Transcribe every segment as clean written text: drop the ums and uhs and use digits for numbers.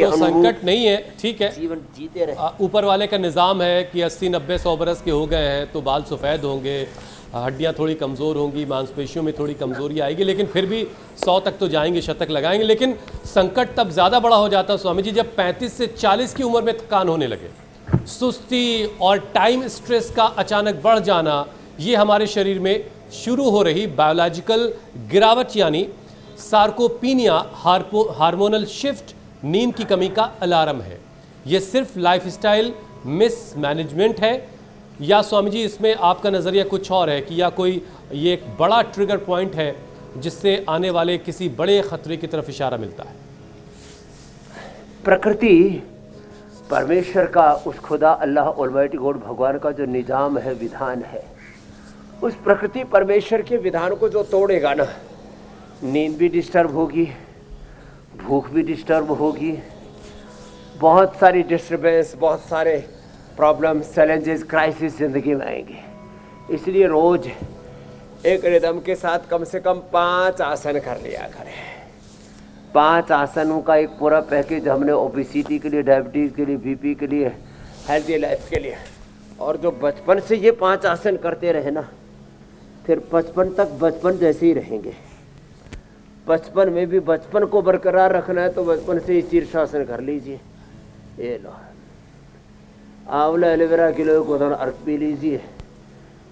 के तो संकट नहीं है, ठीक है, जीवन जीते रहे। ऊपर वाले का निज़ाम है कि 80-90-100 बरस के हो गए हैं तो बाल सफ़ेद होंगे, हड्डियां थोड़ी कमज़ोर होंगी, मांसपेशियों में थोड़ी कमज़ोरी आएगी, लेकिन फिर भी 100 तक तो जाएंगे, शतक लगाएंगे। लेकिन संकट तब ज़्यादा बड़ा हो जाता है स्वामी जी जब 35 से 40 की उम्र में थकान होने लगे, सुस्ती और टाइम स्ट्रेस का अचानक बढ़ जाना, ये हमारे शरीर में शुरू हो रही बायोलॉजिकल गिरावट यानी सार्कोपीनिया, हार्मोनल शिफ्ट, नींद की कमी का अलार्म है। ये सिर्फ लाइफस्टाइल मिसमैनेजमेंट है या स्वामी जी इसमें आपका नज़रिया कुछ और है कि या कोई ये एक बड़ा ट्रिगर पॉइंट है जिससे आने वाले किसी बड़े खतरे की तरफ इशारा मिलता है? प्रकृति परमेश्वर का, उस खुदा अल्लाह ऑलमाइटी गॉड भगवान का जो निजाम है, विधान है, उस प्रकृति परमेश्वर के विधान को जो तोड़ेगा ना, नींद भी डिस्टर्ब होगी, भूख भी डिस्टर्ब होगी, बहुत सारी डिस्टर्बेंस, बहुत सारे प्रॉब्लम्स, चैलेंजेस, क्राइसिस ज़िंदगी में आएंगे। इसलिए रोज़ एक रिदम के साथ कम से कम 5 आसन कर लिया करें। 5 आसनों का एक पूरा पैकेज हमने ओबेसिटी के लिए, डायबिटीज़ के लिए, बीपी के लिए, हेल्थी लाइफ के लिए, और जो बचपन से ये 5 आसन करते रहे ना, फिर 55 तक बचपन जैसे ही रहेंगे। बचपन में भी बचपन को बरकरार रखना है तो बचपन से ही शीर्षासन कर लीजिए। ये लो, आंवला एलोवेरा किलो गोधन अर्क पी लीजिए,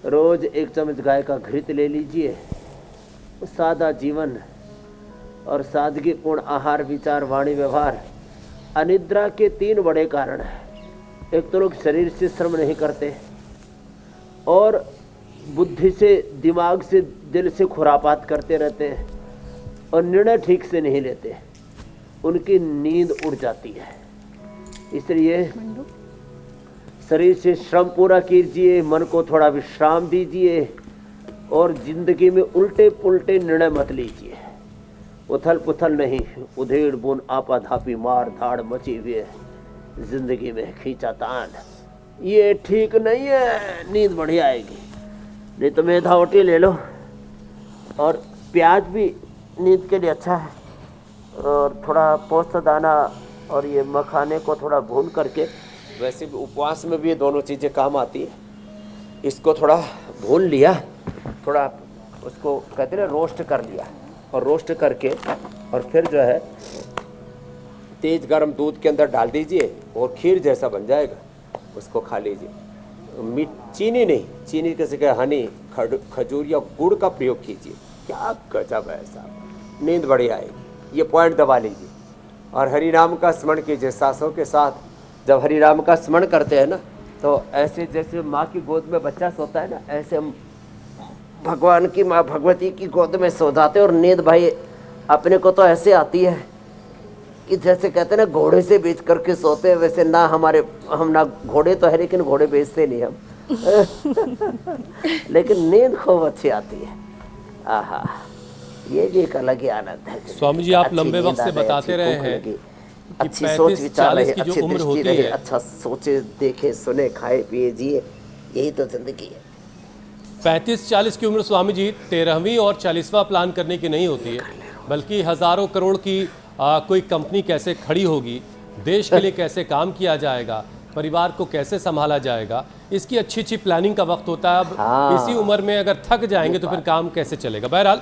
रोज 1 चम्मच गाय का घृत ले लीजिए। सादा जीवन और सादगीपूर्ण आहार, विचार, वाणी, व्यवहार। अनिद्रा के 3 बड़े कारण हैं। एक तो लोग शरीर से श्रम नहीं करते और बुद्धि से, दिमाग से, दिल से खुरापात करते रहते हैं और निर्णय ठीक से नहीं लेते, उनकी नींद उड़ जाती है। इसलिए शरीर से श्रम पूरा कीजिए, मन को थोड़ा विश्राम दीजिए और जिंदगी में उल्टे पुल्टे निर्णय मत लीजिए। उथल पुथल नहीं, उधेड़ बुन आपाधापी, मार धाड़ मची हुई है जिंदगी में, खींचातान, ये ठीक नहीं है। नींद बढ़िया आएगी। नहीं तो मेधावटी ले लो, और प्याज भी नींद के लिए अच्छा है, और थोड़ा पोस्त दाना और ये मखाने को थोड़ा भून करके, वैसे भी उपवास में भी ये दोनों चीज़ें काम आती है। इसको थोड़ा भून लिया, थोड़ा उसको कहते हैं रोस्ट कर लिया, और रोस्ट करके और फिर जो है तेज गर्म दूध के अंदर डाल दीजिए और खीर जैसा बन जाएगा, उसको खा लीजिए। चीनी नहीं, चीनी कैसे क्या, हनी, खजूर या गुड़ का प्रयोग कीजिए। क्या गजब है साहब, नींद बढ़िया आएगी। ये पॉइंट दबा लीजिए और हरि नाम का स्मरण कीजिए सांसों के साथ। जब हरि नाम का स्मरण करते हैं ना, तो ऐसे जैसे माँ की गोद में बच्चा सोता है ना, ऐसे हम भगवान की माँ भगवती की गोद में सो जाते। और नींद भाई अपने को तो ऐसे आती है कि जैसे कहते हैं ना, घोड़े से बेच करके सोते हैं, वैसे ना हम ना घोड़े तो है, लेकिन घोड़े बेचते नहीं हम लेकिन नींद खूब अच्छी आती है। आहा, ये भी एक अलग ही आनंद है। स्वामी जी आप लंबे वक्त से बताते रहे हैं कि अच्छी सोच विचार रहे, की अच्छी जो उम्र दृष्टि होती रहे, है, अच्छा सोचे, देखे, सुने, खाए, पिए, जिए, यही तो जिंदगी है। 35-40 की उम्र स्वामी जी 13वीं और 40वां प्लान करने की नहीं होती है, बल्कि हज़ारों करोड़ की कोई कंपनी कैसे खड़ी होगी, देश के लिए कैसे काम किया जाएगा, परिवार को कैसे संभाला जाएगा, इसकी अच्छी प्लानिंग का वक्त होता है। अब इसी उम्र में अगर थक जाएंगे तो फिर काम कैसे चलेगा। बहरहाल